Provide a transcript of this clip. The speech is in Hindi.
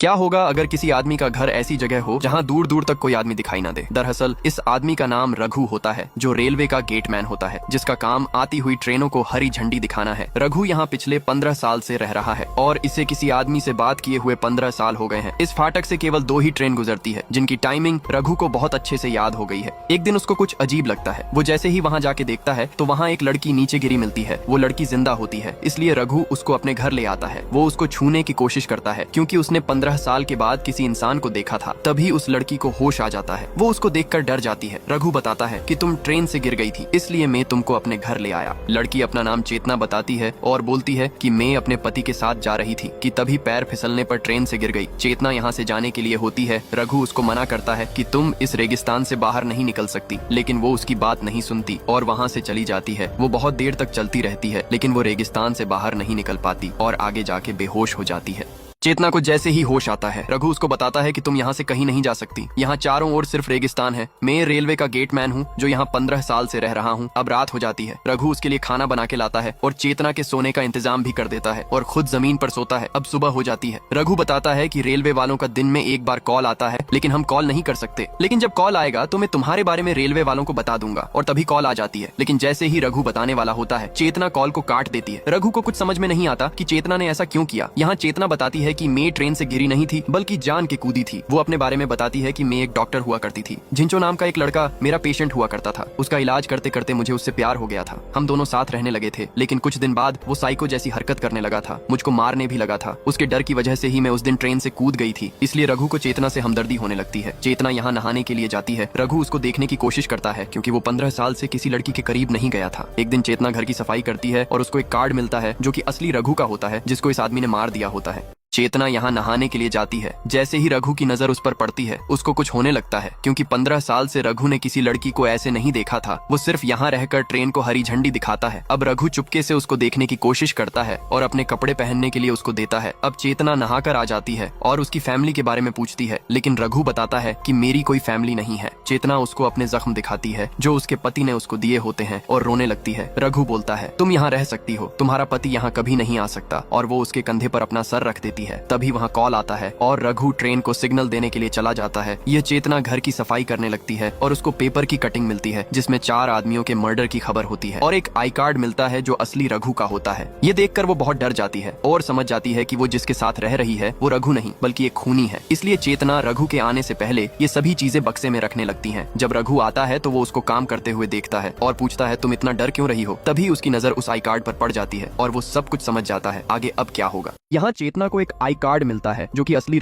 क्या होगा अगर किसी आदमी का घर ऐसी जगह हो जहां दूर दूर तक कोई आदमी दिखाई ना दे। दरअसल इस आदमी का नाम रघु होता है, जो रेलवे का गेटमैन होता है, जिसका काम आती हुई ट्रेनों को हरी झंडी दिखाना है। रघु यहाँ पिछले 15 साल से रह रहा है और इसे किसी आदमी से बात किए हुए 15 साल हो गए हैं। इस फाटक से केवल 2 ही ट्रेन गुजरती है, जिनकी टाइमिंग रघु को बहुत अच्छे से याद हो गई है। एक दिन उसको कुछ अजीब लगता है। वो जैसे ही वहाँ जाके देखता है तो वहाँ एक लड़की नीचे गिरी मिलती है। वो लड़की जिंदा होती है, इसलिए रघु उसको अपने घर ले आता है। वो उसको छूने की कोशिश करता है, क्योंकि उसने 15 साल के बाद किसी इंसान को देखा था। तभी उस लड़की को होश आ जाता है। वो उसको देखकर डर जाती है। रघु बताता है कि तुम ट्रेन से गिर गई थी, इसलिए मैं तुमको अपने घर ले आया। लड़की अपना नाम चेतना बताती है और बोलती है कि मैं अपने पति के साथ जा रही थी कि तभी पैर फिसलने पर ट्रेन से गिर गई। चेतना यहाँ से जाने के लिए होती है। रघु उसको मना करता है कि तुम इस रेगिस्तान से बाहर नहीं निकल सकती, लेकिन वो उसकी बात नहीं सुनती और वहाँ से चली जाती है। वो बहुत देर तक चलती रहती है, लेकिन वो रेगिस्तान से बाहर नहीं निकल पाती और आगे जाके बेहोश हो जाती है। चेतना को जैसे ही होश आता है, रघु उसको बताता है कि तुम यहाँ से कहीं नहीं जा सकती। यहाँ चारों ओर सिर्फ रेगिस्तान है। मैं रेलवे का गेटमैन हूँ जो यहाँ 15 साल से रह रहा हूँ। अब रात हो जाती है। रघु उसके लिए खाना बना के लाता है और चेतना के सोने का इंतजाम भी कर देता है और खुद जमीन पर सोता है। अब सुबह हो जाती है। रघु बताता है कि रेलवे वालों का दिन में एक बार कॉल आता है, लेकिन हम कॉल नहीं कर सकते। लेकिन जब कॉल आएगा तो मैं तुम्हारे बारे में रेलवे वालों को बता दूंगा। और तभी कॉल आ जाती है। लेकिन जैसे ही रघु बताने वाला होता है, चेतना कॉल को काट देती है। रघु को कुछ समझ में नहीं आता कि चेतना ने ऐसा क्यों किया। यहाँ चेतना बताती है कि मैं ट्रेन से गिरी नहीं थी, बल्कि जान के कूदी थी। वो अपने बारे में बताती है कि मैं एक डॉक्टर हुआ करती थी। झिंचो नाम का एक लड़का मेरा पेशेंट हुआ करता था। उसका इलाज करते करते मुझे उससे प्यार हो गया था। हम दोनों साथ रहने लगे थे, लेकिन कुछ दिन बाद वो साइको जैसी हरकत करने लगा था। मुझको मारने भी लगा था। उसके डर की वजह से ही मैं उस दिन ट्रेन से कूद गई थी। इसलिए रघु को चेतना से हमदर्दी होने लगती है। चेतना यहाँ नहाने के लिए जाती है। रघु उसको देखने की कोशिश करता है, क्योंकि वो 15 साल से किसी लड़की के करीब नहीं गया था। एक दिन चेतना घर की सफाई करती है और उसको एक कार्ड मिलता है, जो कि असली रघु का होता है, जिसको इस आदमी ने मार दिया होता है। चेतना यहाँ नहाने के लिए जाती है। जैसे ही रघु की नजर उस पर पड़ती है, उसको कुछ होने लगता है, क्योंकि 15 साल से रघु ने किसी लड़की को ऐसे नहीं देखा था। वो सिर्फ यहाँ रहकर ट्रेन को हरी झंडी दिखाता है। अब रघु चुपके से उसको देखने की कोशिश करता है और अपने कपड़े पहनने के लिए उसको देता है। अब चेतना नहाकर आ जाती है और उसकी फैमिली के बारे में पूछती है, लेकिन रघु बताता है कि मेरी कोई फैमिली नहीं है। चेतना उसको अपने जख्म दिखाती है जो उसके पति ने उसको दिए होते हैं और रोने लगती है। रघु बोलता है, तुम यहाँ रह सकती हो, तुम्हारा पति यहाँ कभी नहीं आ सकता। और वो उसके कंधे पर अपना सर रख देती है। तभी वहाँ कॉल आता है और रघु ट्रेन को सिग्नल देने के लिए चला जाता है। यह चेतना घर की सफाई करने लगती है और उसको पेपर की कटिंग मिलती है, जिसमें 4 आदमियों के मर्डर की खबर होती है और एक आई कार्ड मिलता है जो असली रघु का होता है। ये देखकर वो बहुत डर जाती है और समझ जाती है कि वो जिसके साथ रह रही है वो रघु नहीं, बल्कि एक खूनी है। इसलिए चेतना रघु के आने से पहले ये सभी चीजें बक्से में रखने लगती है। जब रघु आता है तो वो उसको काम करते हुए देखता है और पूछता है, तुम इतना डर क्यों रही हो? तभी उसकी नजर उस आई कार्ड पर पड़ जाती है और वो सब कुछ समझ जाता है। आगे अब क्या होगा। यहाँ चेतना को एक आई कार्ड मिलता है जो कि असली